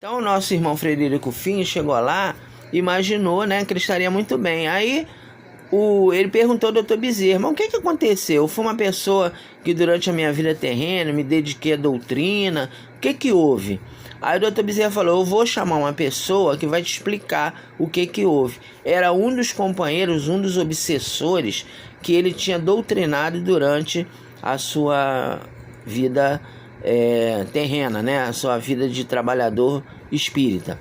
Então o nosso irmão Frederico Finn chegou lá, imaginou, né, que ele estaria muito bem. Aí ele perguntou ao Dr. Bezerra, mas o que aconteceu? Eu fui uma pessoa que durante a minha vida terrena me dediquei à doutrina, o que houve? Aí o Dr. Bezerra falou, eu vou chamar uma pessoa que vai te explicar o que houve. Era um dos companheiros, um dos obsessores que ele tinha doutrinado durante a sua vida terrena, né? A sua vida de trabalhador espírita.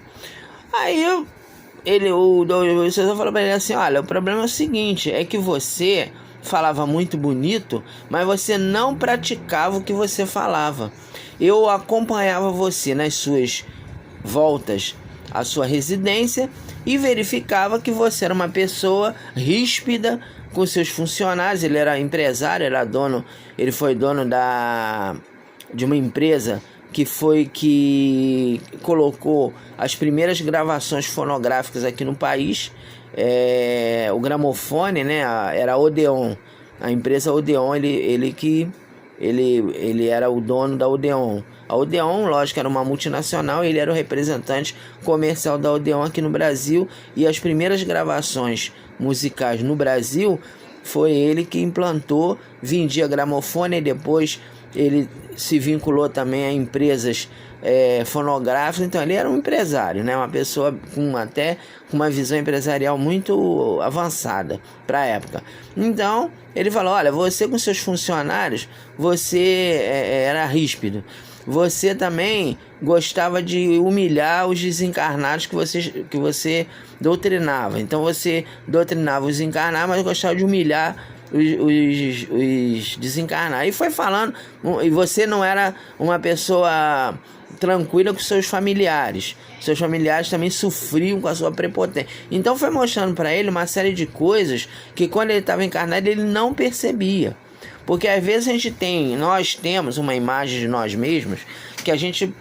Aí o professor falou para ele assim, olha, o problema é o seguinte, é que você falava muito bonito, mas você não praticava o que você falava. Eu acompanhava você nas suas voltas à sua residência e verificava que você era uma pessoa ríspida com seus funcionários. Ele era empresário, ele foi dono de uma empresa que colocou as primeiras gravações fonográficas aqui no país, o gramofone, né? Era a Odeon, a empresa Odeon, ele era o dono da Odeon. A Odeon, lógico, era uma multinacional, ele era o representante comercial da Odeon aqui no Brasil, e as primeiras gravações musicais no Brasil foi ele que implantou, vendia gramofone, e depois ele se vinculou também a empresas fonográficas. Então ele era um empresário, né? Uma pessoa com uma visão empresarial muito avançada para a época. Então ele falou, olha, você com seus funcionários, você era ríspido. Você também gostava de humilhar os desencarnados que você doutrinava. Então você doutrinava os encarnados, mas gostava de humilhar os desencarnados. Aí foi falando, e você não era uma pessoa tranquila com seus familiares. Seus familiares também sofriam com a sua prepotência. Então foi mostrando para ele uma série de coisas que quando ele estava encarnado ele não percebia. Porque às vezes nós temos uma imagem de nós mesmos que a gente,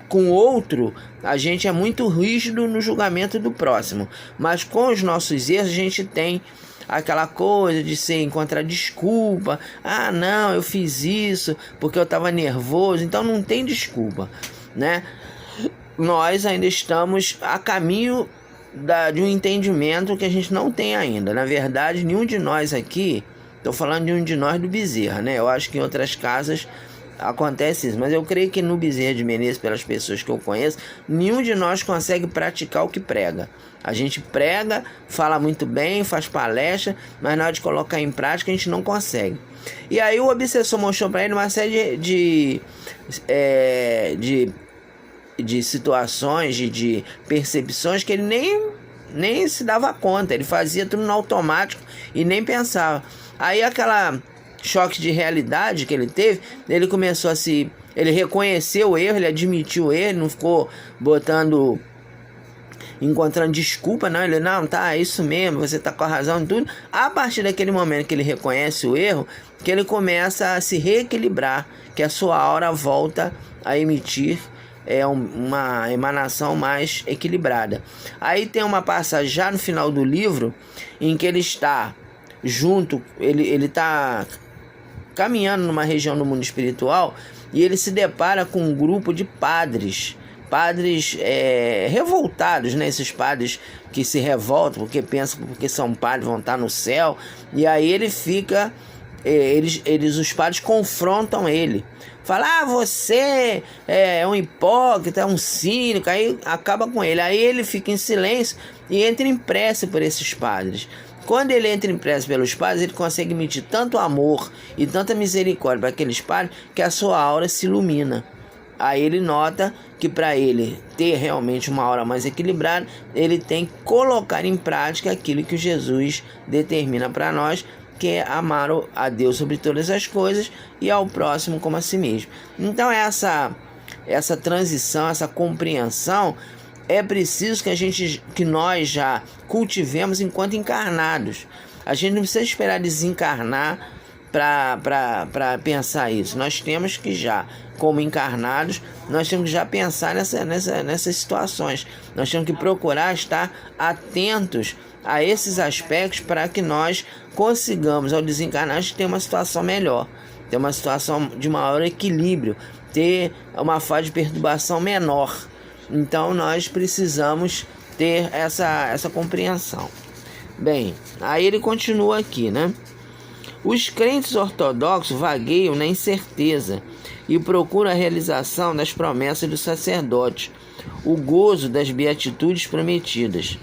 com outro, a gente é muito rígido no julgamento do próximo. Mas com os nossos erros a gente tem aquela coisa de encontrar desculpa. Ah, não, eu fiz isso porque eu estava nervoso. Então não tem desculpa, né? Nós ainda estamos a caminho de um entendimento que a gente não tem ainda. Na verdade, nenhum de nós aqui, estou falando de um de nós do Bezerra, né? Eu acho que em outras casas acontece isso, mas eu creio que no Bezerra de Menezes, pelas pessoas que eu conheço, nenhum de nós consegue praticar o que prega. A gente prega, fala muito bem, faz palestra, mas na hora de colocar em prática a gente não consegue. E aí o obsessor mostrou para ele uma série de situações, de percepções que ele nem se dava conta. Ele fazia tudo no automático e nem pensava. Aí aquela choque de realidade que ele teve, ele começou ele reconheceu o erro, ele admitiu o erro, ele não ficou encontrando desculpa, não. Ele, não, tá, é isso mesmo, você tá com a razão em tudo. A partir daquele momento que ele reconhece o erro, que ele começa a se reequilibrar, que a sua aura volta a emitir uma emanação mais equilibrada. Aí tem uma passagem já no final do livro, em que ele está ele está caminhando numa região do mundo espiritual e ele se depara com um grupo de padres revoltados, né? Esses padres que se revoltam porque pensam que porque são padres vão estar no céu, e aí ele fica, os padres confrontam ele, fala, você é um hipócrita, é um cínico, aí acaba com ele. Aí ele fica em silêncio e entra em prece por esses padres. Quando ele entra em prece pelos padres, ele consegue emitir tanto amor e tanta misericórdia para aqueles padres que a sua aura se ilumina. Aí ele nota que para ele ter realmente uma aura mais equilibrada, ele tem que colocar em prática aquilo que Jesus determina para nós, que é amar a Deus sobre todas as coisas e ao próximo como a si mesmo. Então essa transição, essa compreensão, é preciso que nós já cultivemos enquanto encarnados. A gente não precisa esperar desencarnar para pensar isso. Nós temos que já, como encarnados, nós temos que já pensar nessas situações. Nós temos que procurar estar atentos a esses aspectos para que nós consigamos, ao desencarnar, ter uma situação melhor, ter uma situação de maior equilíbrio, ter uma fase de perturbação menor. Então nós precisamos ter essa compreensão. Bem, aí ele continua aqui, né? Os crentes ortodoxos vagueiam na incerteza e procuram a realização das promessas do sacerdote, o gozo das beatitudes prometidas.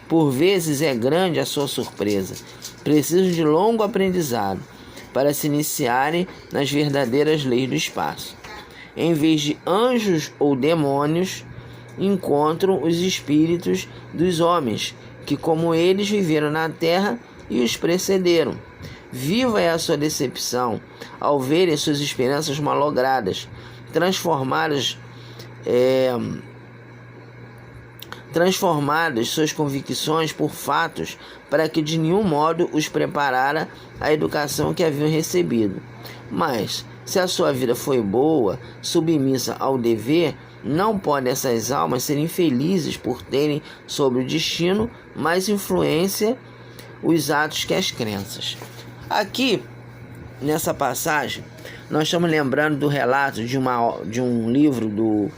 Por vezes é grande a sua surpresa. Precisam de longo aprendizado para se iniciarem nas verdadeiras leis do espaço. Em vez de anjos ou demônios, encontram os espíritos dos homens, que como eles viveram na terra e os precederam. Viva é a sua decepção ao verem suas esperanças malogradas, transformadas suas convicções por fatos para que de nenhum modo os preparara a educação que haviam recebido. Mas, se a sua vida foi boa, submissa ao dever, não podem essas almas serem felizes por terem sobre o destino mais influência os atos que as crenças. Aqui, nessa passagem, nós estamos lembrando do relato de um livro do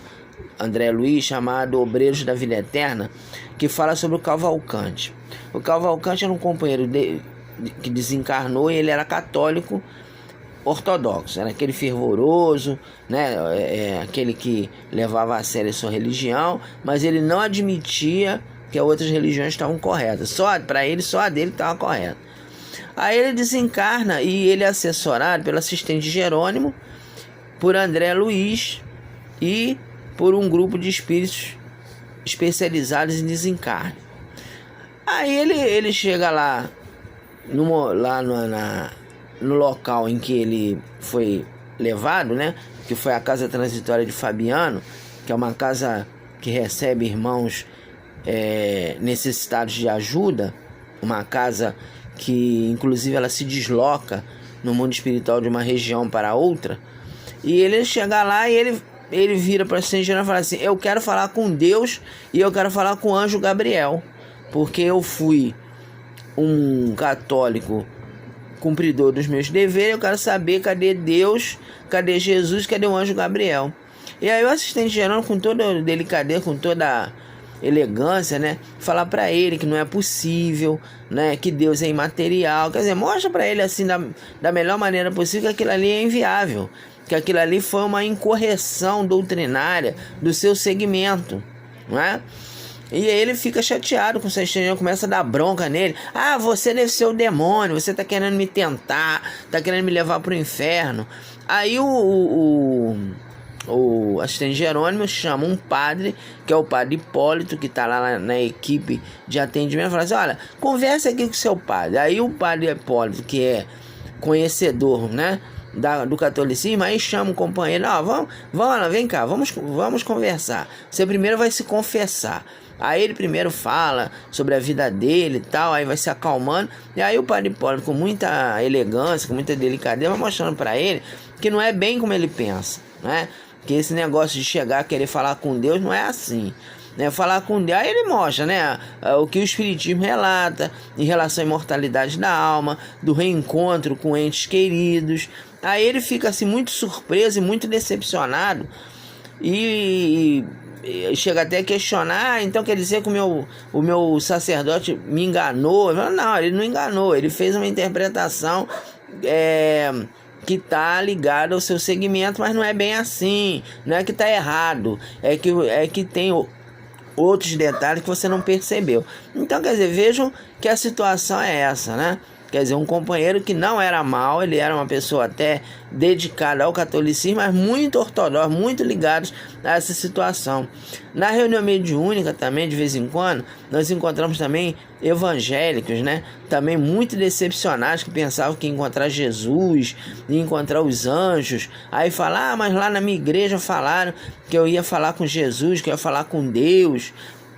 André Luiz chamado Obreiros da Vida Eterna, que fala sobre o Cavalcante. O Cavalcante era um companheiro que desencarnou e ele era católico ortodoxo, era aquele fervoroso, né? Aquele que levava a sério a sua religião, mas ele não admitia que as outras religiões estavam corretas. Para ele, só a dele estava correta. Aí ele desencarna e ele é assessorado pelo assistente Jerônimo, por André Luiz e por um grupo de espíritos especializados em desencarne. Aí ele chega lá no local em que ele foi levado, né? Que foi a casa transitória de Fabiano, que é uma casa que recebe irmãos necessitados de ajuda, uma casa que inclusive ela se desloca no mundo espiritual de uma região para outra. E ele chega lá e ele vira para São Jerônimo e fala assim: eu quero falar com Deus e eu quero falar com o anjo Gabriel, porque eu fui um católico cumpridor dos meus deveres, eu quero saber cadê Deus, cadê Jesus, cadê o anjo Gabriel. E aí o assistente Jerônimo, com toda delicadeza, com toda elegância, né, falar para ele que não é possível, né, que Deus é imaterial, quer dizer, mostra para ele assim da melhor maneira possível que aquilo ali é inviável, que aquilo ali foi uma incorreção doutrinária do seu segmento, não é? E aí ele fica chateado com o assistente, começa a dar bronca nele. Ah, você deve ser o demônio, você tá querendo me tentar, tá querendo me levar pro inferno. Aí o assistente Jerônimo chama um padre, que é o padre Hipólito, que está lá na equipe de atendimento, e fala assim: olha, conversa aqui com o seu padre. Aí o padre Hipólito, que é conhecedor, né, do catolicismo, aí chama o companheiro: vamos lá, vem cá, vamos conversar. Você primeiro vai se confessar. Aí ele primeiro fala sobre a vida dele e tal, aí vai se acalmando, e aí o padre Hipólito, com muita elegância, com muita delicadeza, vai mostrando para ele que não é bem como ele pensa, né? Que esse negócio de chegar a querer falar com Deus não é assim, né? Falar com Deus, aí ele mostra, né, o que o Espiritismo relata em relação à imortalidade da alma, do reencontro com entes queridos. Aí ele fica assim muito surpreso e muito decepcionado e chega até a questionar: então quer dizer que o meu sacerdote me enganou? Não, ele não enganou, ele fez uma interpretação que está ligado ao seu segmento, mas não é bem assim, não é que está errado, é que tem outros detalhes que você não percebeu. Então, quer dizer, vejam que a situação é essa, né? Quer dizer, um companheiro que não era mau, ele era uma pessoa até dedicada ao catolicismo, mas muito ortodoxo, muito ligado a essa situação. Na reunião mediúnica também, de vez em quando, nós encontramos também evangélicos, né? Também muito decepcionados, que pensavam que ia encontrar Jesus, ia encontrar os anjos. Aí falar: mas lá na minha igreja falaram que eu ia falar com Jesus, que eu ia falar com Deus.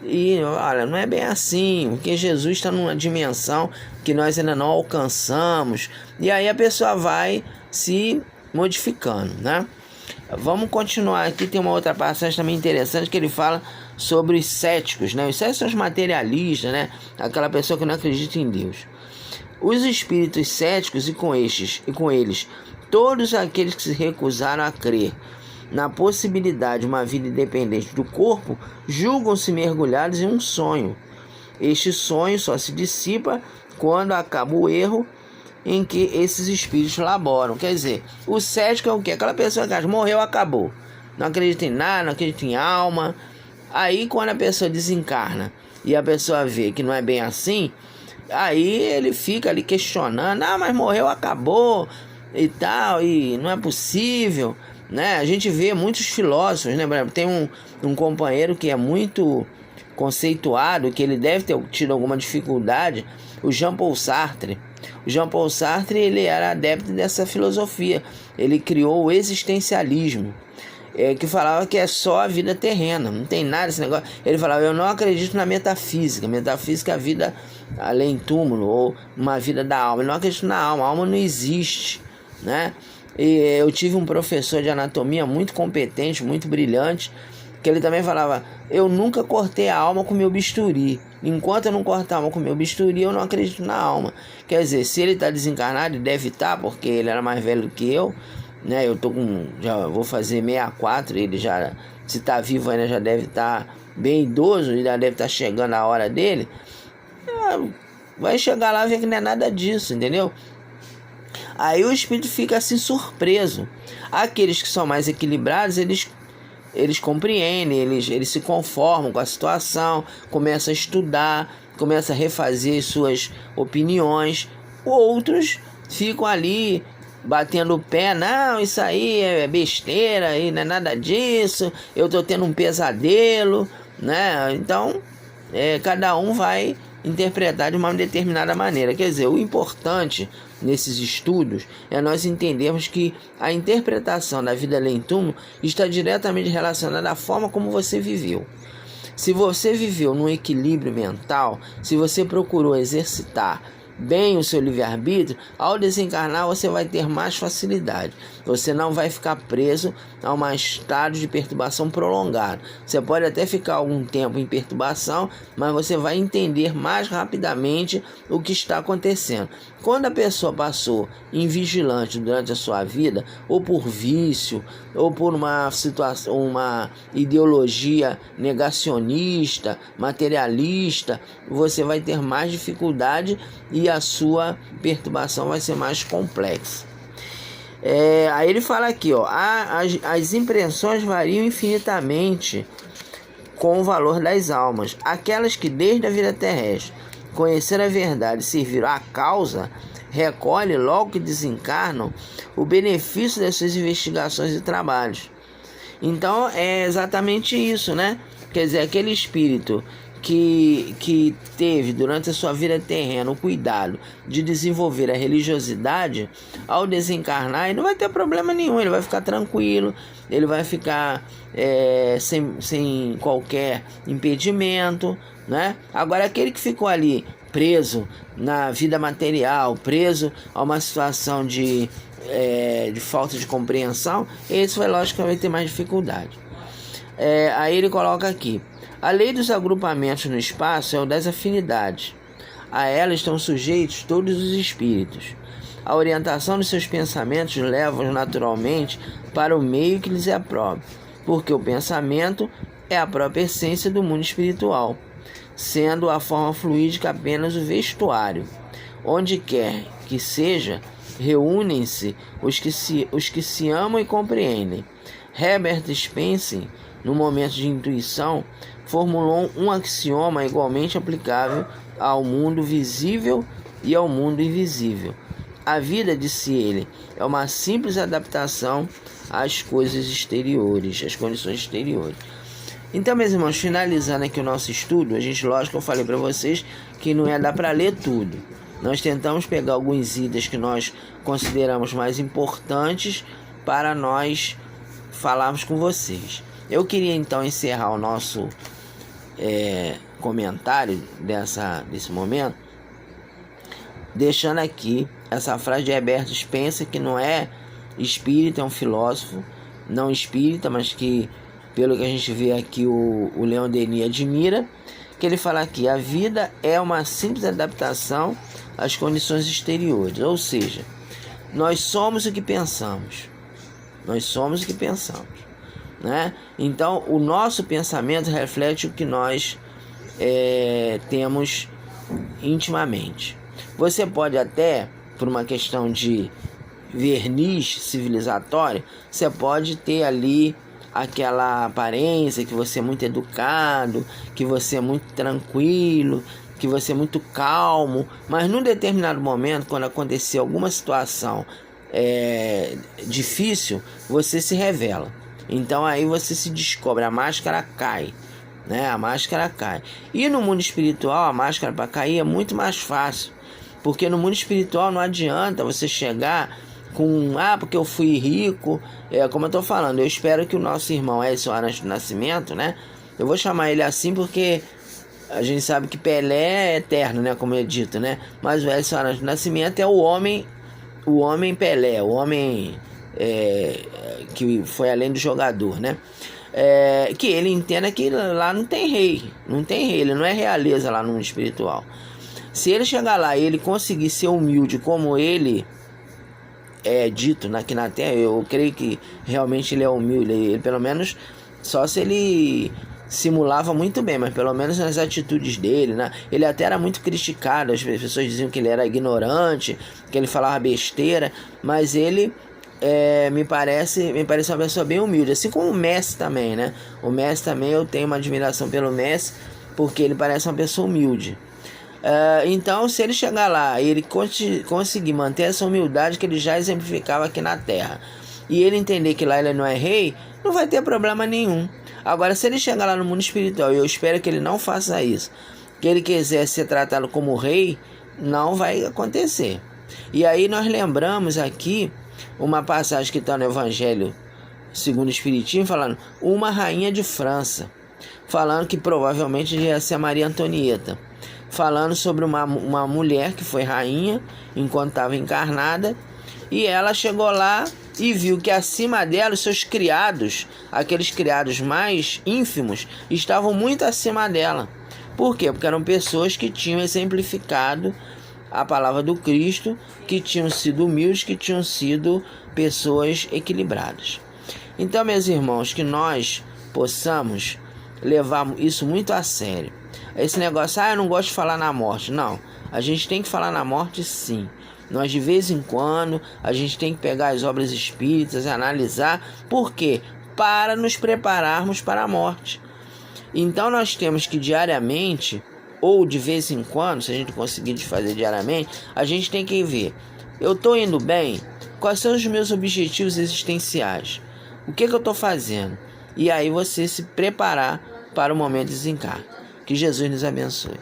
E olha, não é bem assim, porque Jesus está numa dimensão que nós ainda não alcançamos, e aí a pessoa vai se modificando, né? Vamos continuar aqui, tem uma outra passagem também interessante que ele fala sobre os céticos, né? Os céticos são os materialistas, né? Aquela pessoa que não acredita em Deus. Os espíritos céticos e com eles todos aqueles que se recusaram a crer na possibilidade de uma vida independente do corpo, julgam-se mergulhados em um sonho. Este sonho só se dissipa quando acaba o erro em que esses espíritos laboram. Quer dizer, o cético é o quê? Aquela pessoa que acha, morreu, acabou. Não acredita em nada, não acredita em alma. Aí quando a pessoa desencarna e a pessoa vê que não é bem assim, aí ele fica ali questionando, mas morreu, acabou e tal, e não é possível, né? A gente vê muitos filósofos, né? Tem um companheiro que é muito conceituado, que ele deve ter tido alguma dificuldade, o Jean-Paul Sartre. O Jean-Paul Sartre, ele era adepto dessa filosofia. Ele criou o existencialismo, que falava que é só a vida terrena, não tem nada esse negócio. Ele falava, eu não acredito na metafísica. Metafísica é a vida além túmulo, ou uma vida da alma. Eu não acredito na alma, a alma não existe, né? E eu tive um professor de anatomia muito competente, muito brilhante, que ele também falava, eu nunca cortei a alma com meu bisturi. Enquanto eu não cortar a alma com meu bisturi, eu não acredito na alma. Quer dizer, se ele está desencarnado, ele deve estar, porque ele era mais velho que eu, né? Eu tô já vou fazer 64, ele já, se está vivo ainda, já deve estar bem idoso, já deve estar chegando a hora dele. Vai chegar lá e ver que não é nada disso, entendeu? Aí o espírito fica assim surpreso. Aqueles que são mais equilibrados, eles compreendem, eles se conformam com a situação, começam a estudar, começam a refazer suas opiniões. Outros ficam ali batendo o pé, não, isso aí é besteira, aí não é nada disso, eu tô tendo um pesadelo, né? Então, cada um vai interpretar de uma determinada maneira. Quer dizer, o importante nesses estudos é nós entendermos que a interpretação da vida além do túmulo está diretamente relacionada à forma como você viveu. Se você viveu num equilíbrio mental, se você procurou exercitar bem o seu livre-arbítrio, ao desencarnar você vai ter mais facilidade. Você não vai ficar preso a um estado de perturbação prolongado. Você pode até ficar algum tempo em perturbação, mas você vai entender mais rapidamente o que está acontecendo. Quando a pessoa passou invigilante durante a sua vida, ou por vício, ou por uma situação, uma ideologia negacionista, materialista, você vai ter mais dificuldade e a sua perturbação vai ser mais complexa. Aí ele fala aqui, ó, as impressões variam infinitamente com o valor das almas. Aquelas que desde a vida terrestre conheceram a verdade e serviram à causa, recolhem logo que desencarnam o benefício das suas investigações e trabalhos. Então é exatamente isso, né? Quer dizer, aquele espírito que teve durante a sua vida terrena o cuidado de desenvolver a religiosidade, ao desencarnar, ele não vai ter problema nenhum, ele vai ficar tranquilo, ele vai ficar sem qualquer impedimento, né? Agora, aquele que ficou ali preso na vida material, preso a uma situação de falta de compreensão, esse vai, lógico, vai ter mais dificuldade. Aí ele coloca aqui, a lei dos agrupamentos no espaço é o das afinidades. A ela estão sujeitos todos os espíritos. A orientação dos seus pensamentos leva-os naturalmente para o meio que lhes é próprio, porque o pensamento é a própria essência do mundo espiritual, sendo a forma fluídica apenas o vestuário. Onde quer que seja, reúnem-se os que se amam e compreendem. Herbert Spencer, no momento de intuição, formulou um axioma igualmente aplicável ao mundo visível e ao mundo invisível. A vida, disse ele, é uma simples adaptação às coisas exteriores, às condições exteriores. Então, meus irmãos, finalizando aqui o nosso estudo, lógico que eu falei para vocês que não ia dar para ler tudo. Nós tentamos pegar alguns itens que nós consideramos mais importantes para nós falarmos com vocês. Eu queria então encerrar o nosso comentário desse momento, deixando aqui essa frase de Herbert Spencer, que não é espírita, é um filósofo não espírita, mas que, pelo que a gente vê aqui, o Leon Denis admira, que ele fala aqui, a vida é uma simples adaptação às condições exteriores, ou seja, nós somos o que pensamos. Nós somos o que pensamos. né? Então, o nosso pensamento reflete o que nós temos intimamente. Você pode até, por uma questão de verniz civilizatório, você pode ter ali aquela aparência que você é muito educado, que você é muito tranquilo, que você é muito calmo, mas num determinado momento, quando acontecer alguma situação difícil, você se revela. Então aí você se descobre, a máscara cai, né? A máscara cai. E no mundo espiritual, a máscara para cair é muito mais fácil, porque no mundo espiritual não adianta você chegar com, porque eu fui rico, como eu tô falando, eu espero que o nosso irmão Edson Arantes do Nascimento, né? Eu vou chamar ele assim porque a gente sabe que Pelé é eterno, né? Como é dito, né? Mas o Edson Arantes do Nascimento é o homem Pelé, o homem que foi além do jogador, né? Que ele entenda que lá não tem rei, ele não é realeza lá no mundo espiritual. Se ele chegar lá e ele conseguir ser humilde como ele é dito aqui na Terra, eu creio que realmente ele é humilde, ele pelo menos, só se ele simulava muito bem, mas pelo menos nas atitudes dele, né? Ele até era muito criticado, as pessoas diziam que ele era ignorante, que ele falava besteira, mas ele me parece uma pessoa bem humilde, assim como o Messi também, né? O Messi também, eu tenho uma admiração pelo Messi, porque ele parece uma pessoa humilde. Então, se ele chegar lá e ele conseguir manter essa humildade que ele já exemplificava aqui na Terra, e ele entender que lá ele não é rei, não vai ter problema nenhum. Agora, se ele chegar lá no mundo espiritual, e eu espero que ele não faça isso, que ele quiser ser tratado como rei, não vai acontecer. E aí nós lembramos aqui uma passagem que está no Evangelho segundo o Espiritismo, falando uma rainha de França, falando que provavelmente ia ser a Maria Antonieta, falando sobre uma mulher que foi rainha enquanto estava encarnada, e ela chegou lá e viu que acima dela os seus criados, aqueles criados mais ínfimos, estavam muito acima dela. Por quê? Porque eram pessoas que tinham exemplificado a palavra do Cristo, que tinham sido humildes, que tinham sido pessoas equilibradas. Então, meus irmãos, que nós possamos levar isso muito a sério. Esse negócio, eu não gosto de falar na morte. Não, a gente tem que falar na morte, sim. Nós, de vez em quando, a gente tem que pegar as obras espíritas e analisar. Por quê? Para nos prepararmos para a morte. Então, nós temos que diariamente, ou de vez em quando, se a gente conseguir fazer diariamente, a gente tem que ver, eu estou indo bem? Quais são os meus objetivos existenciais? O que eu estou fazendo? E aí você se preparar para o momento de desencarne. Que Jesus nos abençoe.